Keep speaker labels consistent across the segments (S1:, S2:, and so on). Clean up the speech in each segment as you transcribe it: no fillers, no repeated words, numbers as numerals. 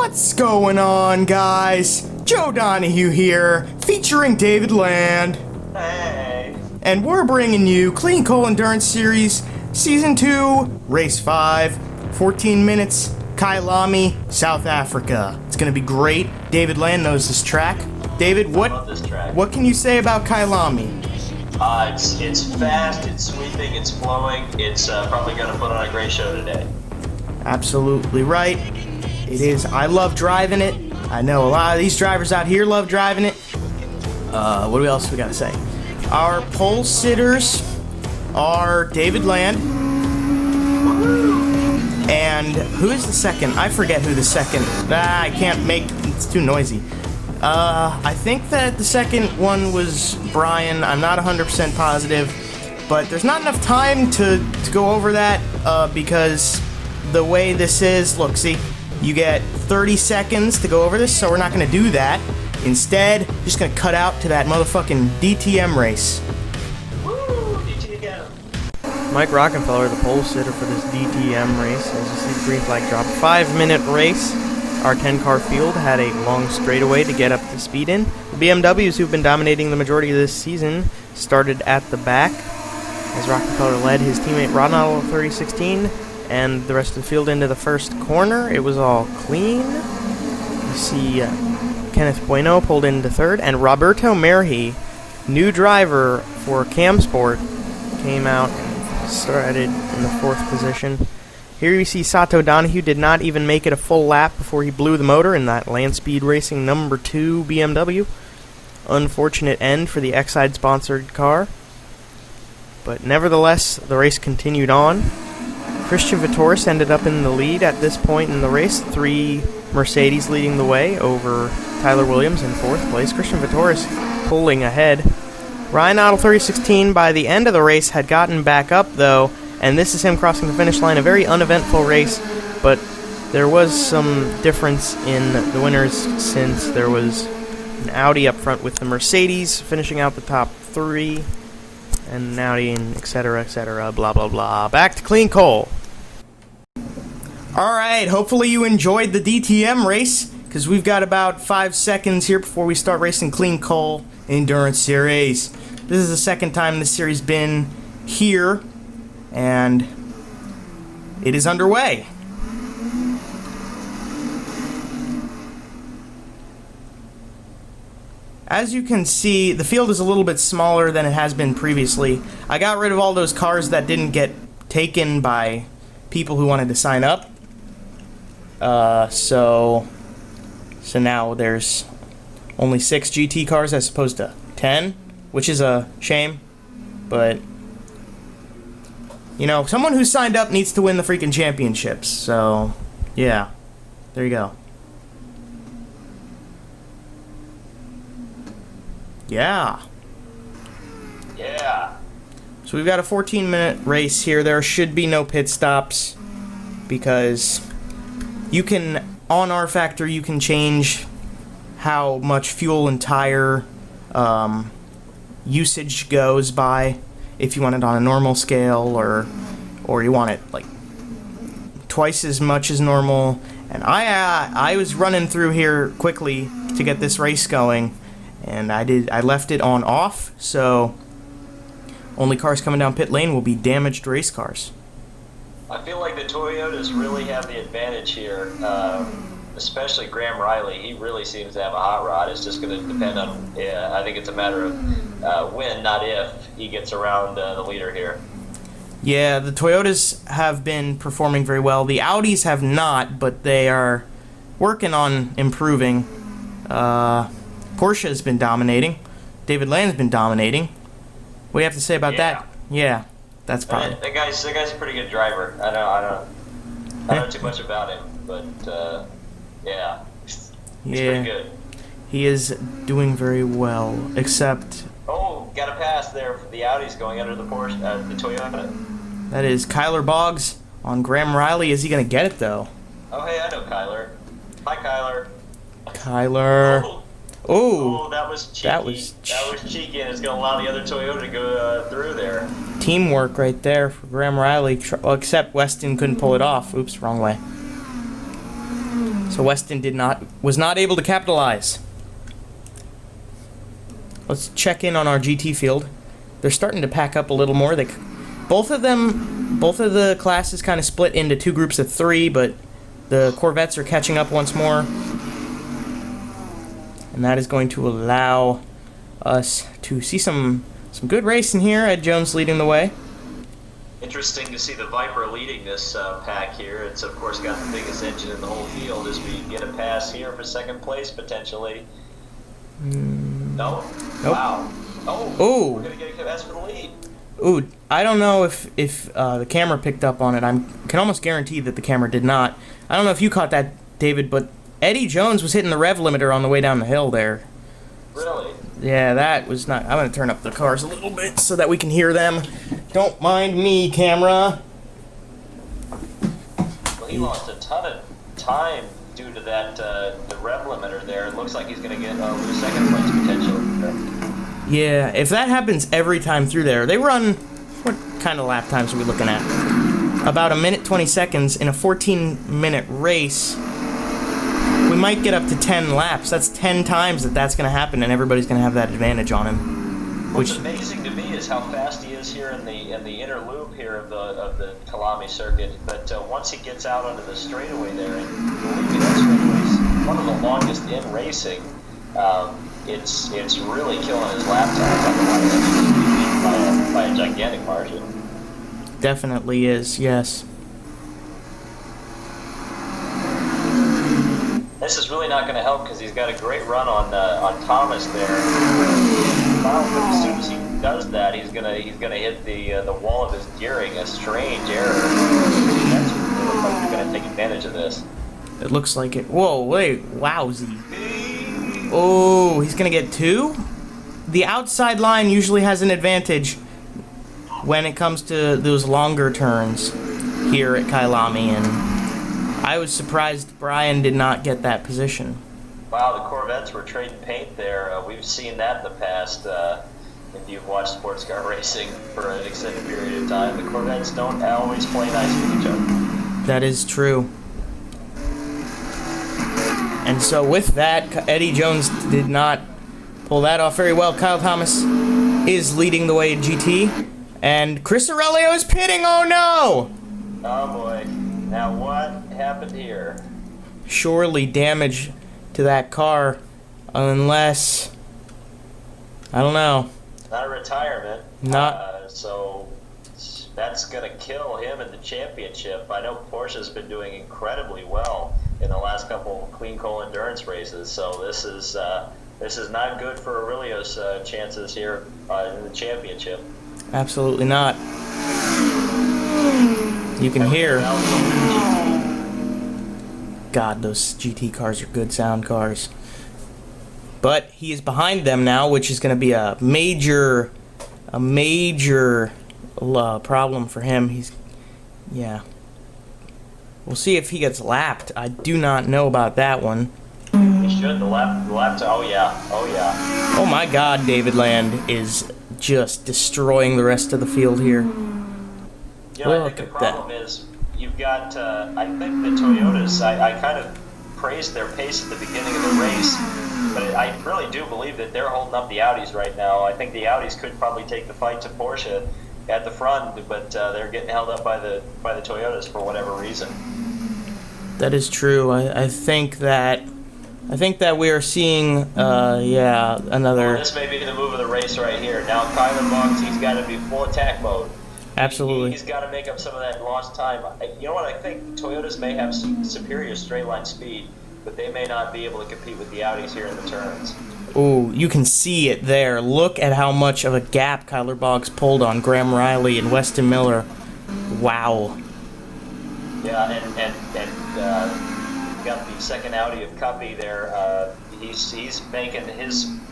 S1: What's going on, guys? Joe Donahue here, featuring David Land.
S2: Hey.
S1: And we're bringing you Clean Coal Endurance Series, Season 2, Race 5, 14 minutes, Kailami, South Africa. It's gonna be great. David Land knows this track. David,
S2: I love this track.
S1: what can you say about Kailami?
S2: It's fast, it's sweeping, it's flowing. It's probably going to put on a great show today.
S1: Absolutely right. It is. I love driving it. I know a lot of these drivers out here love driving it. What else we gotta say? Our pole sitters are David Land. And who is the second? I forget who the second. I can't make. It's too noisy. I think that the second one was Brian. I'm not 100% positive, but there's not enough time to go over that because the way this is, look, see, you get 30 seconds to go over this, so we're not going to do that. Instead, just going to cut out to that motherfucking DTM race.
S2: Woo! DTM.
S3: Mike Rockefeller, the pole sitter for this DTM race. As you see, green flag drop. 5-minute race. Our 10-car field had a long straightaway to get up to speed in. The BMWs, who've been dominating the majority of this season, started at the back as Rockefeller led his teammate Ronald 3016 and the rest of the field into the first corner. It was all clean. You see Kenneth Bueno pulled into third, and Roberto Merhi, new driver for Cam Sport, came out and started in the fourth position. Here you see Sato Donahue did not even make it a full lap before he blew the motor in that Land Speed Racing number 2 BMW. Unfortunate end for the Exide sponsored car. But nevertheless, the race continued on. Christian Vittoris ended up in the lead at this point in the race. 3 Mercedes leading the way over Tyler Williams in 4th place. Christian Vittoris pulling ahead. Ryan Otto 3016 by the end of the race had gotten back up though, and this is him crossing the finish line. A very uneventful race, but there was some difference in the winners since there was an Audi up front with the Mercedes finishing out the top 3, and an Audi and etc., blah, blah, blah. Back to Clean Coal.
S1: Alright, hopefully you enjoyed the DTM race, because we've got about 5 seconds here before we start racing Clean Coal Endurance Series. This is the second time this series been here, and it is underway. As you can see, the field is a little bit smaller than it has been previously. I got rid of all those cars that didn't get taken by people who wanted to sign up. So now there's only 6 GT cars as opposed to 10, which is a shame. But, you know, someone who signed up needs to win the freaking championships. So, yeah, there you go. Yeah.
S2: Yeah.
S1: So we've got a 14-minute race here. There should be no pit stops because you can, on R Factor, you can change how much fuel and tire usage goes by. If you want it on a normal scale or you want it like twice as much as normal. And I was running through here quickly to get this race going. And I left it on off, so only cars coming down pit lane will be damaged race cars.
S2: I feel like the Toyotas really have the advantage here, especially Graham Riley. He really seems to have a hot rod. It's just going to depend on, I think it's a matter of when, not if, he gets around the leader here.
S1: Yeah, the Toyotas have been performing very well. The Audis have not, but they are working on improving. Porsche has been dominating. David Land's been dominating. What do you have to say about that? Yeah, that's probably.
S2: That guy's a pretty good driver. I don't know too much about him, but yeah, he's pretty good.
S1: He is doing very well, except.
S2: Oh, got a pass there for the Audi's going under the Porsche, the Toyota.
S1: That is Kyler Boggs on Graham Riley. Is he gonna get it though?
S2: Oh, hey, I know Kyler. Hi, Kyler.
S1: Kyler. Oh,
S2: that was cheeky. That was cheeky, and it's going to allow the other Toyota to go through there.
S1: Teamwork right there for Graham Riley. Well, except Weston couldn't pull it off. Oops, wrong way.
S3: So Weston was not able to capitalize. Let's check in on our GT field. They're starting to pack up a little more. Both of the classes kind of split into two groups of 3, but the Corvettes are catching up once more. And that is going to allow us to see some good racing here. Ed Jones leading the way.
S2: Interesting to see the Viper leading this pack here. It's, of course, got the biggest engine in the whole field as we get a pass here for second place, potentially. No?
S3: Nope.
S2: Wow. Oh,
S3: ooh.
S2: We're going to get a pass for the lead.
S3: Ooh, I don't know if the camera picked up on it. I can almost guarantee that the camera did not. I don't know if you caught that, David, but Eddie Jones was hitting the rev limiter on the way down the hill there.
S2: Really?
S3: Yeah, that was not... I'm going to turn up the cars a little bit so that we can hear them. Don't mind me, camera.
S2: Well, he lost a ton of time due to that the rev limiter there. It looks like he's going to get lose second place potential.
S3: Yeah, if that happens every time through there, they run... What kind of lap times are we looking at? About 1 minute 20 seconds in a 14-minute race. We might get up to 10 laps. That's 10 times that's going to happen, and everybody's going to have that advantage on him.
S2: What's amazing to me is how fast he is here in the inner loop here of the Kalami circuit. But once he gets out onto the straightaway there, and believe me, that straightaway's one of the longest in racing. It's really killing his lap time by a gigantic margin.
S3: Definitely is, yes.
S2: This is really not going to help because he's got a great run on Thomas there. Wow, but as soon as he does that, he's gonna hit the wall of his gearing, a strange error. That's really like he's gonna take advantage of this.
S3: It looks like it. Whoa, wait, wowzy. Oh, he's gonna get 2? The outside line usually has an advantage when it comes to those longer turns here at Kailami, and I was surprised Brian did not get that position.
S2: Wow, the Corvettes were trading paint there. We've seen that in the past. If you've watched sports car racing for an extended period of time, the Corvettes don't always play nice with each other.
S3: That is true. And so with that, Eddie Jones did not pull that off very well. Kyle Thomas is leading the way in GT. And Chris Aurelio is pitting. Oh no!
S2: Oh boy. Now what happened here?
S3: Surely damage to that car, unless... I don't know.
S2: Not a retirement. So that's going to kill him in the championship. I know Porsche's been doing incredibly well in the last couple clean coal endurance races, so this is not good for Aurelio's chances here in the championship.
S3: Absolutely not. You can hear. God, those GT cars are good sound cars. But he is behind them now, which is going to be a major problem for him. Yeah. We'll see if he gets lapped. I do not know about that one.
S2: He should. The lap. Oh yeah.
S3: Oh my God, David Land is just destroying the rest of the field here.
S2: You know, I think the problem is you've got. I think the Toyotas. I kind of praised their pace at the beginning of the race, but I really do believe that they're holding up the Audis right now. I think the Audis could probably take the fight to Porsche at the front, but they're getting held up by the Toyotas for whatever reason. That is true.
S3: I think that we are seeing another.
S2: Well, this may be the move of the race right here. Now Kyler Boggs, he's got to be full attack mode.
S3: Absolutely.
S2: He's got to make up some of that lost time. You know what? I think Toyotas may have superior straight line speed, but they may not be able to compete with the Audis here in the turns.
S3: Ooh, you can see it there. Look at how much of a gap Kyler Boggs pulled on Graham Riley and Weston Miller. Wow.
S2: Yeah, and got the second Audi of Cuppy there. He's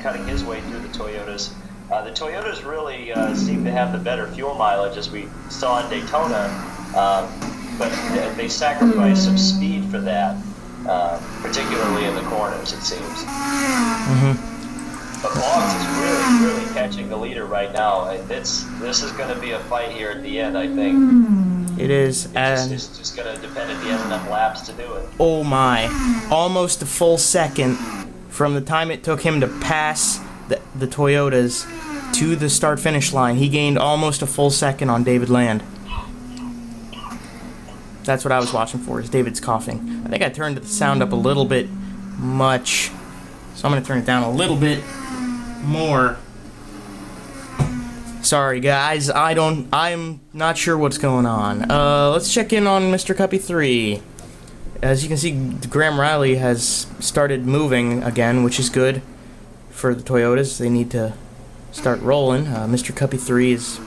S2: cutting his way through the Toyotas. The Toyotas really seem to have the better fuel mileage, as we saw in Daytona, but they sacrifice some speed for that, particularly in the corners, it seems.
S3: Mm-hmm.
S2: But Boggs is really catching the leader right now. This is going to be a fight here at the end, I think.
S3: It is, and
S2: It's just going to depend if he has enough laps to do it.
S3: oh my, almost a full second from the time it took him to pass the Toyotas to the start-finish line. He gained almost a full second on David Land. That's what I was watching for, is David's coughing. I think I turned the sound up a little bit much, so I'm going to turn it down a little bit more. Sorry guys, I'm not sure what's going on. Let's check in on Mr. Cuppy 3. As you can see, Graham Riley has started moving again, which is good for the Toyotas. They need to start rolling. Mr. Cuppy 3 is,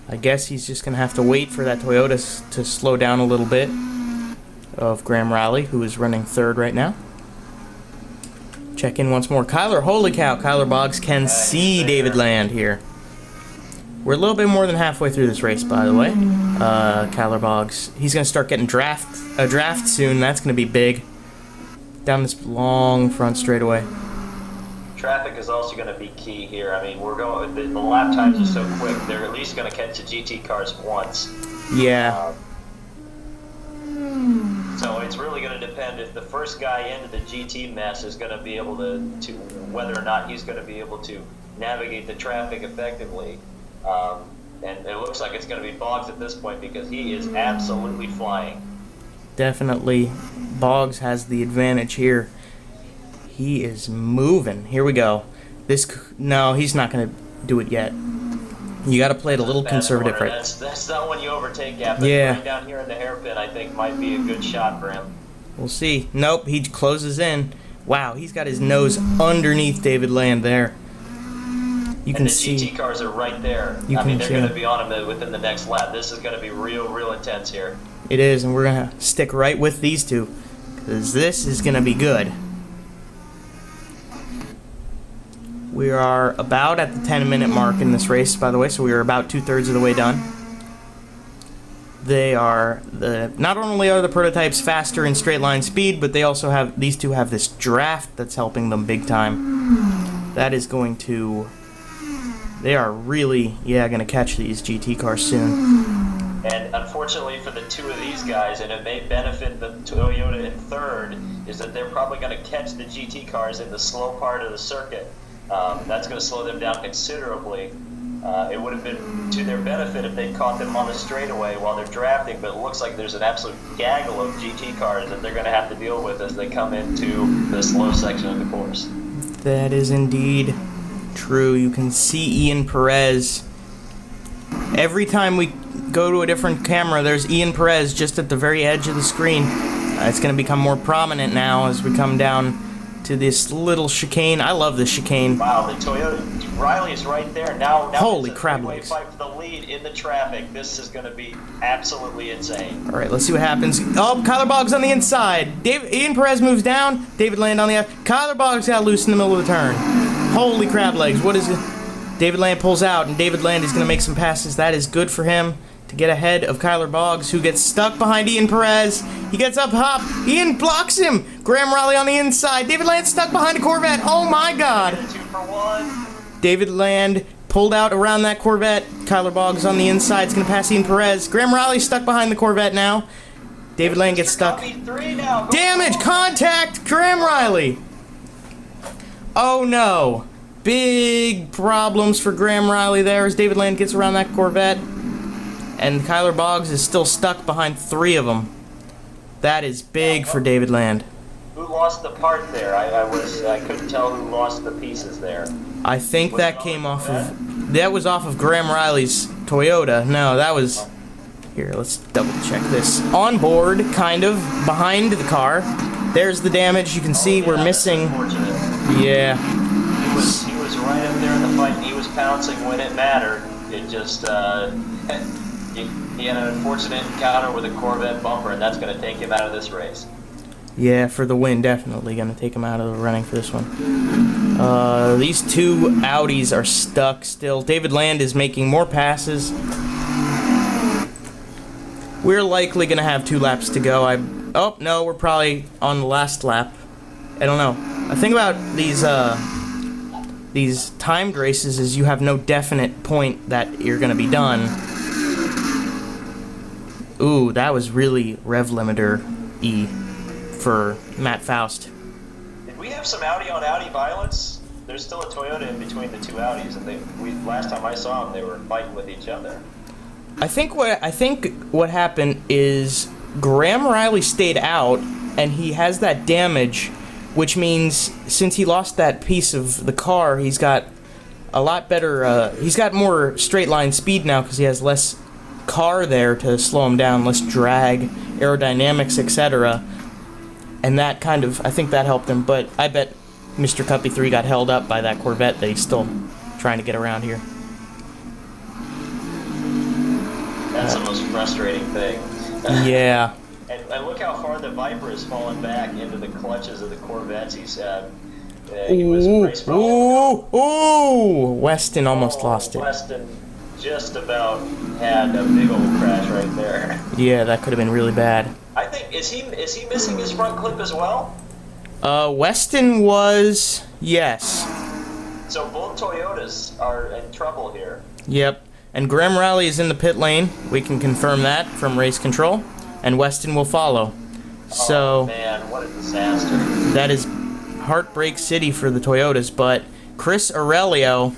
S3: I guess he's just gonna have to wait for that Toyota to slow down a little bit of Graham Riley, who is running third right now. Check in once more. Kyler, holy cow, Kyler Boggs can see David Land here. We're a little bit more than halfway through this race, by the way. Kyler Boggs, he's going to start getting a draft soon. That's going to be big. Down this long front straightaway.
S2: Traffic is also going to be key here. I mean, we're going. The lap times are so quick. They're at least going to catch the GT cars once.
S3: Yeah.
S2: So it's really going to depend if the first guy into the GT mess is going to be able to whether or not he's going to be able to navigate the traffic effectively. And it looks like it's going to be Boggs at this point because he is absolutely flying.
S3: Definitely, Boggs has the advantage here. He is moving. Here we go. No, he's not going to do it yet. You got to play it a little conservative, right?
S2: That's not when you overtake at, but
S3: yeah.
S2: Right down here in the hairpin, I think might be a good shot for him.
S3: We'll see. Nope, he closes in. Wow, he's got his nose underneath David Land there. You can see.
S2: The GT cars are right there. I mean, they're going to be on him within the next lap. This is going to be real intense here.
S3: It is, and we're going to stick right with these two, because this is going to be good. We are about at the 10-minute mark in this race, by the way, so we are about 2/3 of the way done. Not only are the prototypes faster in straight line speed, but these two have this draft that's helping them big time. That is going to... They are really, going to catch these GT cars soon.
S2: And unfortunately for the two of these guys, and it may benefit the Toyota in third, is that they're probably going to catch the GT cars in the slow part of the circuit. That's going to slow them down considerably. It would have been to their benefit if they caught them on the straightaway while they're drafting, but it looks like there's an absolute gaggle of GT cars that they're going to have to deal with as they come into the slow section of the course.
S3: That is indeed true. You can see Ian Perez. Every time we go to a different camera, there's Ian Perez just at the very edge of the screen. It's going to become more prominent now as we come down to this little chicane. I love this chicane.
S2: Wow, the Toyota, Riley is right there. Now
S3: holy
S2: it's a
S3: crap
S2: three-way
S3: legs.
S2: fight for the lead in the traffic. This is going to be absolutely insane.
S3: All right, let's see what happens. Oh, Kyler Boggs on the inside. Ian Perez moves down. David Land on the outside. Kyler Boggs got loose in the middle of the turn. Holy crab legs. What is it? David Land pulls out, and David Land is going to make some passes. That is good for him to get ahead of Kyler Boggs, who gets stuck behind Ian Perez. He gets up hop. Ian blocks him. Graham Riley on the inside. David Land stuck behind a Corvette. Oh, my God.
S2: 2 for 1.
S3: David Land pulled out around that Corvette. Kyler Boggs on the inside is going to pass Ian Perez. Graham Riley stuck behind the Corvette now. David Land gets stuck. Damage! Contact! Graham Riley! Oh, no. Big problems for Graham Riley there as David Land gets around that Corvette. And Kyler Boggs is still stuck behind 3 of them. That is big for David Land.
S2: Who lost the part there? I couldn't tell who lost the pieces there.
S3: I think that came off of... That was off of Graham Riley's Toyota. No, that was... Here, let's double check this. On board, kind of, behind the car. There's the damage. You can see we're missing... Yeah.
S2: He was right up there in the fight. He was pouncing when it mattered. It just... He had an unfortunate encounter with a Corvette bumper, and that's going to take him out of this race.
S3: Yeah, for the win, definitely going to take him out of the running for this one. These two Audis are stuck still. David Land is making more passes. We're likely going to have 2 laps to go. Oh, no, we're probably on the last lap. I don't know. The thing about these timed races is you have no definite point that you're going to be done.
S1: Ooh, that was really rev limiter E for Matt Faust.
S2: Did we have some Audi on Audi violence? There's still a Toyota in between the two Audis, and last time I saw them, they were fighting with each other.
S1: I think what happened is Graham Riley stayed out, and he has that damage, which means since he lost that piece of the car, he's got a lot better. He's got more straight line speed now because he has less car there to slow him down, less drag, aerodynamics, etc. And that I think that helped him. But I bet Mr. Cuppy 3 got held up by that Corvette that he's still trying to get around here.
S2: That's the most frustrating thing.
S1: Yeah.
S2: And look how far the Viper has fallen back into the clutches of the Corvettes. He was race
S1: Weston almost lost it.
S2: Weston just about had a big old crash right there.
S1: Yeah, that could have been really bad.
S2: I think is he missing his front clip as well?
S1: Weston was, yes.
S2: So both Toyotas are in trouble here.
S1: Yep. And Graham Riley is in the pit lane. We can confirm that from race control. And Weston will follow.
S2: Oh man, what a disaster.
S1: That is heartbreak city for the Toyotas, but Chris Aurelio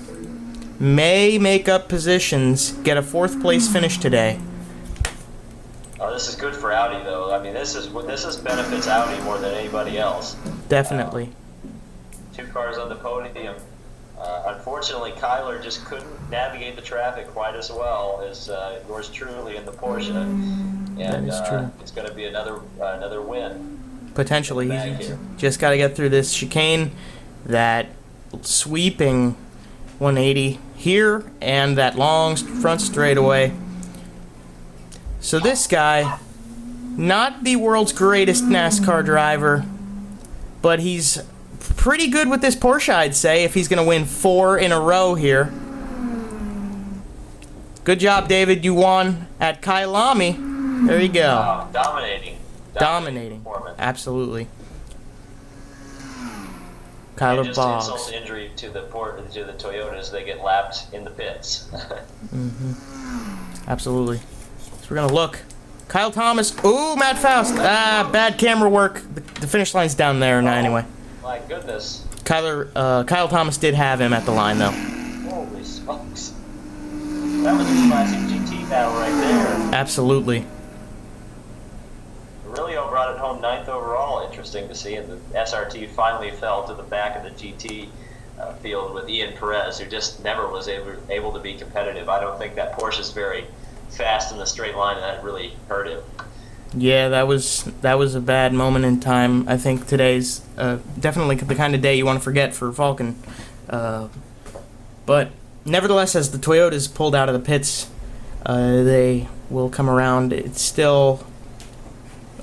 S1: may make up positions, get a 4th place finish today.
S2: Oh, this is good for Audi though. I mean, this benefits Audi more than anybody else.
S1: Definitely.
S2: 2 cars on the podium. Unfortunately, Kyler just couldn't navigate the traffic quite as well as yours truly in the Porsche. And
S1: That is true.
S2: It's going to be another win.
S1: Potentially. He's just got to get through this chicane, that sweeping 180 here, and that long front straightaway. So this guy, not the world's greatest NASCAR driver, but he's pretty good with this Porsche, I'd say, if he's going to win 4 in a row here. Good job, David. You won at Kyalami. There you go.
S2: Wow, dominating.
S1: Absolutely. Kyler
S2: just
S1: Boggs.
S2: insult to injury to the Toyotas. They get lapped in the pits.
S1: Absolutely. So we're going to look. Kyle Thomas. Ooh, Matt Faust. Bad camera work. The finish line's down there now anyway.
S2: My goodness.
S1: Kyle Thomas did have him at the line, though.
S2: Holy smokes. That was a classic GT battle right there.
S1: Absolutely.
S2: Aurelio brought it home 9th overall. Interesting to see. And the SRT finally fell to the back of the GT field with Ian Perez, who just never was able to be competitive. I don't think that Porsche is very fast in the straight line, and that really hurt him.
S1: Yeah, that was a bad moment in time. I think today's definitely the kind of day you want to forget for Falcon. But nevertheless, as the Toyotas pulled out of the pits, they will come around. It's still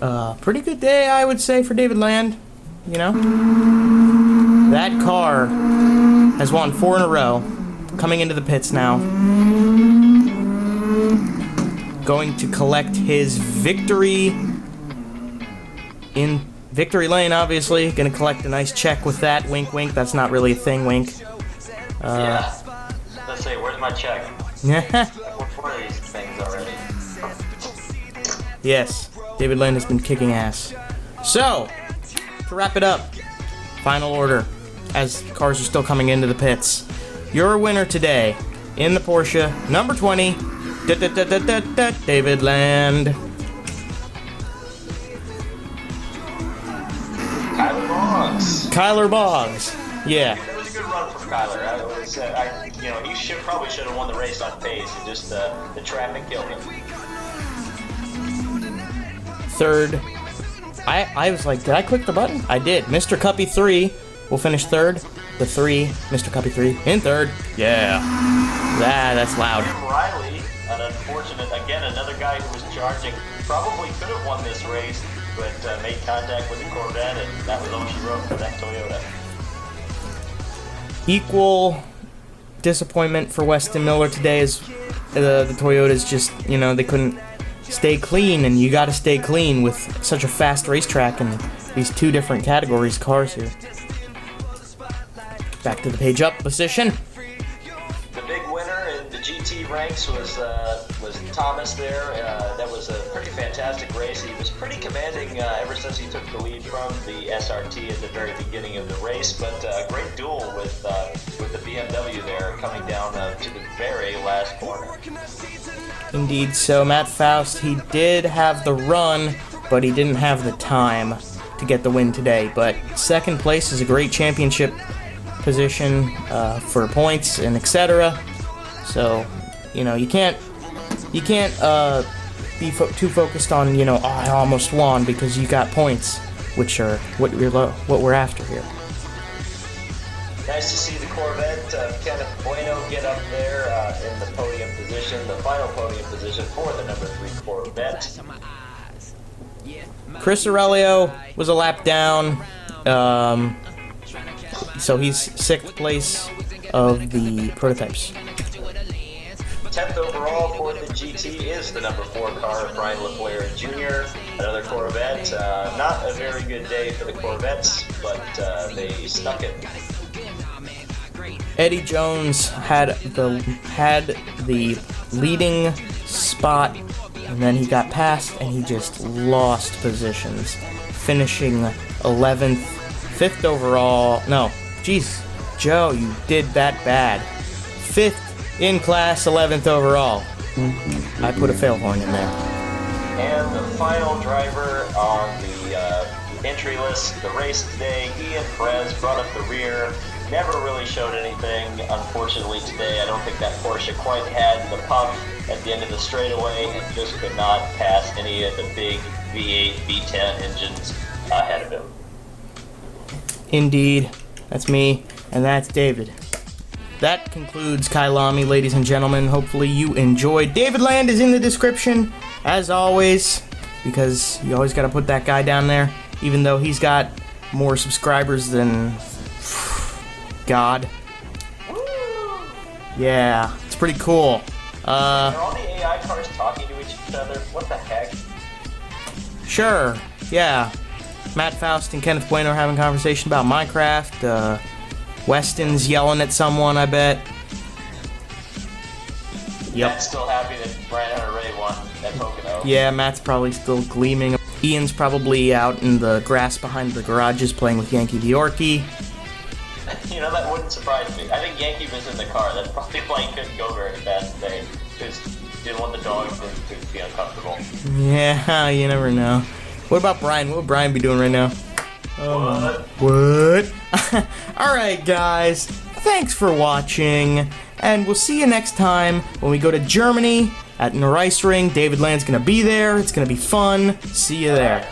S1: a pretty good day, I would say, for David Land. You know, that car has won 4 in a row, coming into the pits now. Going to collect his victory in victory lane, obviously. Going to collect a nice check with that. Wink, wink. That's not really a thing, wink.
S2: Yeah. Let's say, where's my check? What are these things already?
S1: Yes, David Lynn has been kicking ass. So, to wrap it up, final order, as cars are still coming into the pits. Your winner today in the Porsche, number 20, David Land. Kyler Boggs. Yeah.
S2: That was a good run from Kyler. He probably should have won the race on pace, and just the traffic killed him.
S1: Third. I was like, did I click the button? I did. Mr. Cuppy 3 will finish third. The 3, Mr. Cuppy 3, in third. Yeah. That's loud.
S2: Riley, an unfortunate, again, another guy who was charging, probably could have won this race, but made contact with the Corvette, and that was all she wrote for that Toyota.
S1: Equal disappointment for Weston Miller today as the Toyotas just, they couldn't stay clean, and you got to stay clean with such a fast racetrack and these 2 different categories cars here. Back to the page up position.
S2: The big winner in the GT ranks was Thomas there. That was a pretty fantastic race. He was pretty commanding ever since he took the lead from the SRT at the very beginning of the race, but a great duel with the BMW there coming down to the very last corner.
S1: Indeed, so Matt Faust, he did have the run, but he didn't have the time to get the win today. But second place is a great championship position for points and etc. So, you can't be too focused on, oh, I almost won, because you got points, which are what we're after here.
S2: Nice to see the Corvette Kenneth Bueno get up there in the podium position, the final podium position for the number 3 Corvette.
S1: Chris Aurelio was a lap down, so he's 6th place of the prototypes.
S2: 10th overall for the GT is the number 4 car, Brian LeClaire Jr., another Corvette. Not a very good day for the Corvettes, but they stuck it.
S1: Eddie Jones had the leading spot, and then he got passed, and he just lost positions, finishing 11th, 5th overall. No, jeez, Joe, you did that bad. 5th in class, 11th overall. I put a fail horn in there.
S2: And the final driver on the entry list, the race today, Ian Perez brought up the rear. Never really showed anything, unfortunately, today. I don't think that Porsche quite had the pump at the end of the straightaway and just could not pass any of the big V8, V10 engines ahead of him.
S1: Indeed. That's me, and that's David. That concludes Kailami, ladies and gentlemen. Hopefully you enjoyed. David Land is in the description, as always, because you always got to put that guy down there, even though he's got more subscribers than God. Yeah, it's pretty cool.
S2: Are all the AI cars talking to each other? What the heck?
S1: Sure, yeah. Matt Faust and Kenneth Bueno are having a conversation about Minecraft. Weston's yelling at someone, I bet. Yep.
S2: Matt's still happy that Brian Hunter Ray won at Pocono.
S1: Yeah, Matt's probably still gleaming. Ian's probably out in the grass behind the garages playing with Yankee Bjorky.
S2: That wouldn't surprise me. I think Yankee was in the car. That's probably why he couldn't go very fast today. Because he didn't want the dogs to be uncomfortable.
S1: Yeah, you never know. What about Brian? What would Brian be doing right now?
S2: What?
S1: Alright, guys. Thanks for watching. And we'll see you next time when we go to Germany at Nürburgring. David Land's going to be there. It's going to be fun. See you there.